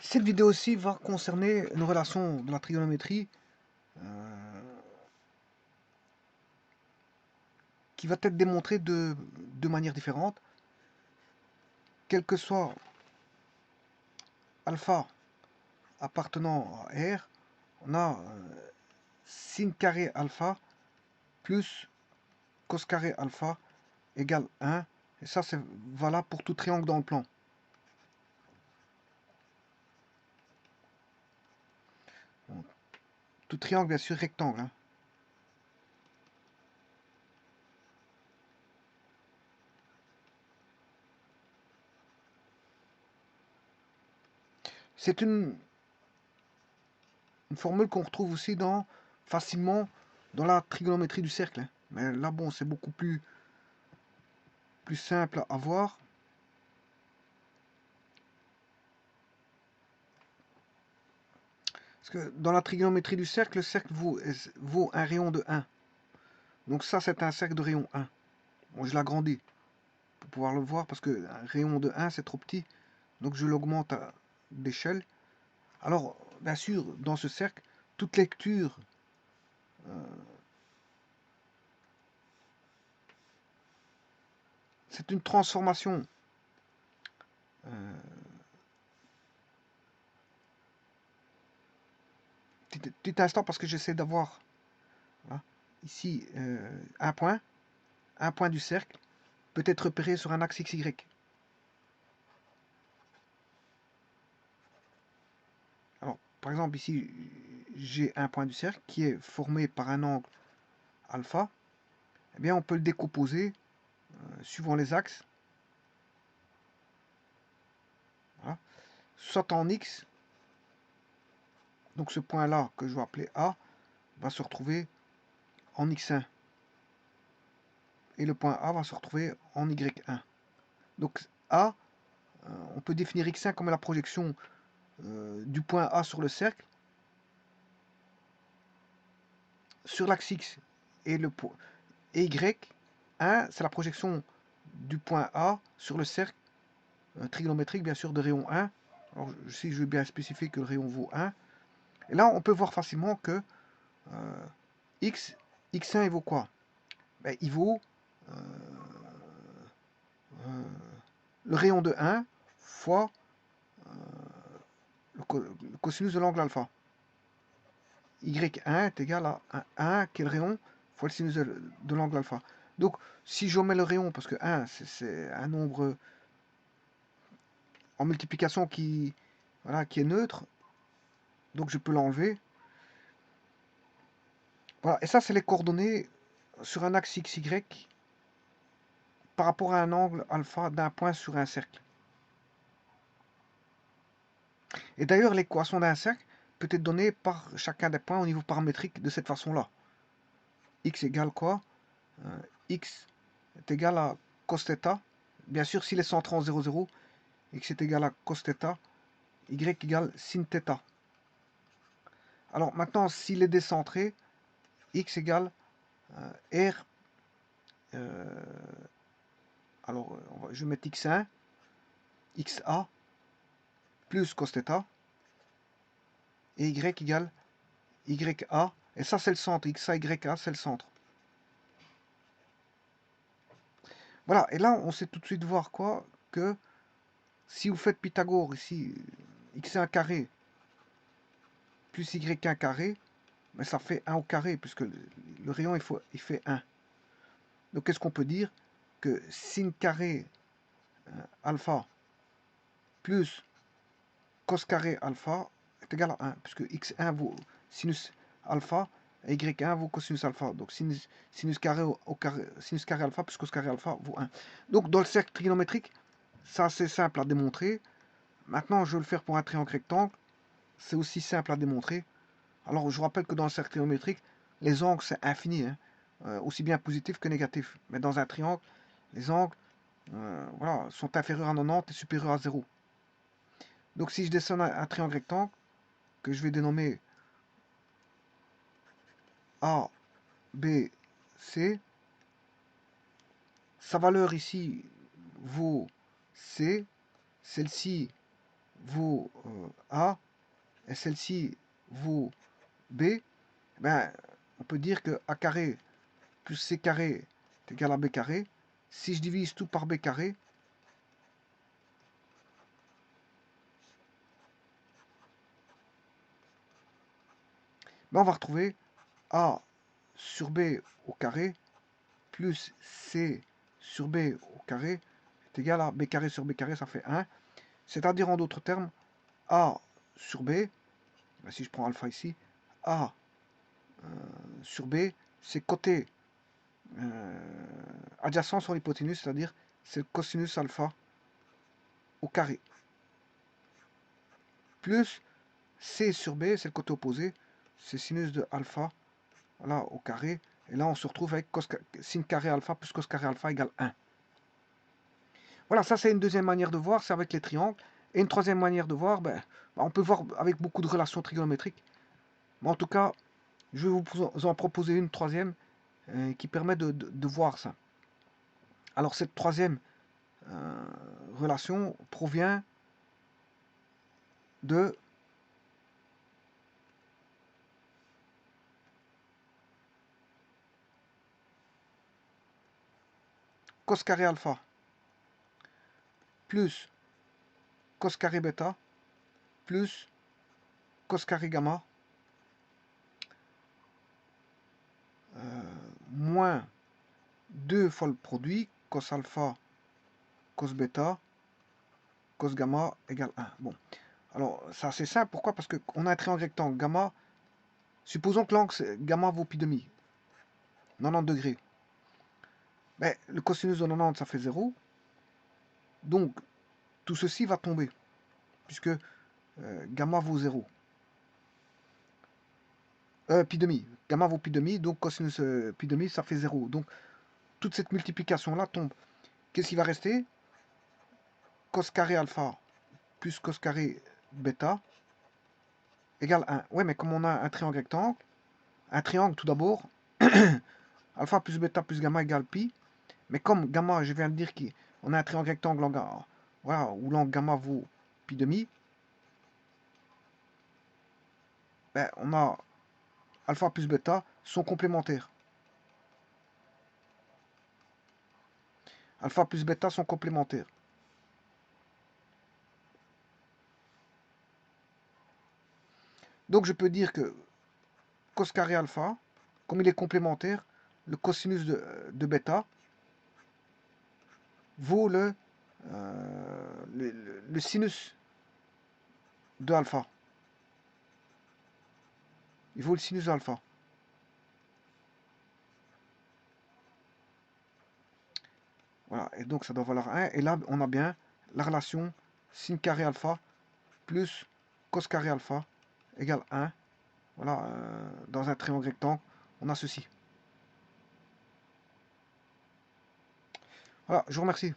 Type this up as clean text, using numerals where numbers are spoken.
Cette vidéo aussi va concerner une relation de la trigonométrie qui va être démontrée de manière différente. Quel que soit alpha appartenant à R, on a sin carré alpha plus cos carré alpha égale 1. Et ça, c'est valable pour tout triangle dans le plan. Bon, tout triangle, bien sûr, rectangle. Hein. C'est une formule qu'on retrouve aussi facilement dans la trigonométrie du cercle. Hein. Mais là, bon, c'est beaucoup plus simple à voir. Parce que dans la trigonométrie du cercle, le cercle vaut un rayon de 1. Donc ça, c'est un cercle de rayon 1. Bon, je l'agrandis pour pouvoir le voir, parce que un rayon de 1, c'est trop petit. Donc je l'augmente d'échelle. Alors, bien sûr, dans ce cercle, toute lecture c'est une transformation. Petit instant, parce que j'essaie d'avoir voilà, ici un point du cercle peut être repéré sur un axe XY. Alors, par exemple, ici, j'ai un point du cercle qui est formé par un angle alpha. Eh bien, on peut le décomposer suivant les axes. Voilà. Soit en X, donc ce point-là que je vais appeler A, va se retrouver en X1. Et le point A va se retrouver en Y1. Donc A, on peut définir X1 comme la projection du point A sur le cercle, sur l'axe X. Et Y1, c'est la projection du point A sur le cercle trigonométrique, bien sûr, de rayon 1. Alors, si je veux bien spécifier que le rayon vaut 1. Et là, on peut voir facilement que X1, il vaut quoi? Ben, il vaut le rayon de 1 fois le cosinus de l'angle alpha. Y1 est égal à 1 qui est le rayon fois le sinus de l'angle alpha. Donc, si je mets le rayon, parce que 1, c'est un nombre en multiplication voilà, qui est neutre, donc je peux l'enlever. Voilà, et ça, c'est les coordonnées sur un axe XY par rapport à un angle alpha d'un point sur un cercle. Et d'ailleurs, l'équation d'un cercle peut être donnée par chacun des points au niveau paramétrique de cette façon-là. X égale quoi? X est égal à cos θ. Bien sûr, s'il est centré en 0, 0, x est égal à cos θ, y égale sin θ. Alors maintenant, s'il est décentré, x égale r. Alors, je vais mettre x1, xa, plus cos θ, et y égale ya. Et ça, c'est le centre. xa, ya, c'est le centre. Voilà, et là, on sait tout de suite voir quoi? Que si vous faites Pythagore ici, x1 carré plus y1 carré, mais ça fait 1 au carré, puisque le rayon il fait 1. Donc qu'est-ce qu'on peut dire? Que sin carré alpha plus cos carré alpha est égal à 1, puisque x1 vaut sinus alpha et y1 vaut cosinus alpha. Donc sinus carré sinus carré alpha plus cos carré alpha vaut 1. Donc dans le cercle trigonométrique, ça c'est simple à démontrer. Maintenant, je vais le faire pour un triangle rectangle. C'est aussi simple à démontrer. Alors, je vous rappelle que dans le cercle trigonométrique, les angles, c'est infini, hein, aussi bien positif que négatif. Mais dans un triangle, les angles voilà, sont inférieurs à 90 et supérieurs à 0. Donc, si je dessine un triangle rectangle, que je vais dénommer A, B, C, sa valeur ici vaut C, celle-ci vaut A, et celle-ci vaut B, ben, on peut dire que A carré plus C carré est égal à B carré. Si je divise tout par B carré, ben on va retrouver A sur B au carré plus C sur B au carré est égal à B carré sur B carré, ça fait 1. C'est-à-dire en d'autres termes, A sur B, ben si je prends alpha ici, A sur B, c'est côté adjacent sur l'hypoténuse, c'est-à-dire c'est le cosinus alpha au carré. Plus C sur B, c'est le côté opposé, c'est sinus de alpha voilà, au carré. Et là, on se retrouve avec sin carré alpha plus cos carré alpha égale 1. Voilà, ça c'est une deuxième manière de voir, c'est avec les triangles. Et une troisième manière de voir, on peut voir avec beaucoup de relations trigonométriques. Mais en tout cas, je vais vous en proposer une troisième qui permet de voir ça. Alors cette troisième relation provient de cos carré alpha plus cos carré bêta plus cos carré gamma moins 2 fois le produit cos alpha cos bêta cos gamma égale 1. Bon, alors c'est assez simple. Pourquoi? Parce qu'on a un triangle rectangle gamma. Supposons que l'angle gamma vaut pi demi, 90 degrés. Mais le cosinus de 90, ça fait 0. Donc, tout ceci va tomber, puisque gamma vaut 0. Pi demi. Gamma vaut pi demi, donc cosinus pi demi, ça fait 0. Donc, toute cette multiplication-là tombe. Qu'est-ce qui va rester? Cos carré alpha plus cos carré bêta égale 1. Ouais, mais comme on a un triangle rectangle, un triangle tout d'abord, alpha plus bêta plus gamma égale pi. Mais comme gamma, je viens de dire qu'on a un triangle rectangle voilà, où l'angle gamma vaut pi demi, ben, on a alpha plus bêta sont complémentaires. Alpha plus bêta sont complémentaires. Donc je peux dire que cos carré alpha, comme il est complémentaire, le cosinus de bêta vaut le sinus de alpha. Il vaut le sinus alpha. Voilà, et donc ça doit valoir 1. Et là, on a bien la relation sin carré alpha plus cos carré alpha égale 1. Voilà, dans un triangle rectangle, on a ceci. Voilà, je vous remercie.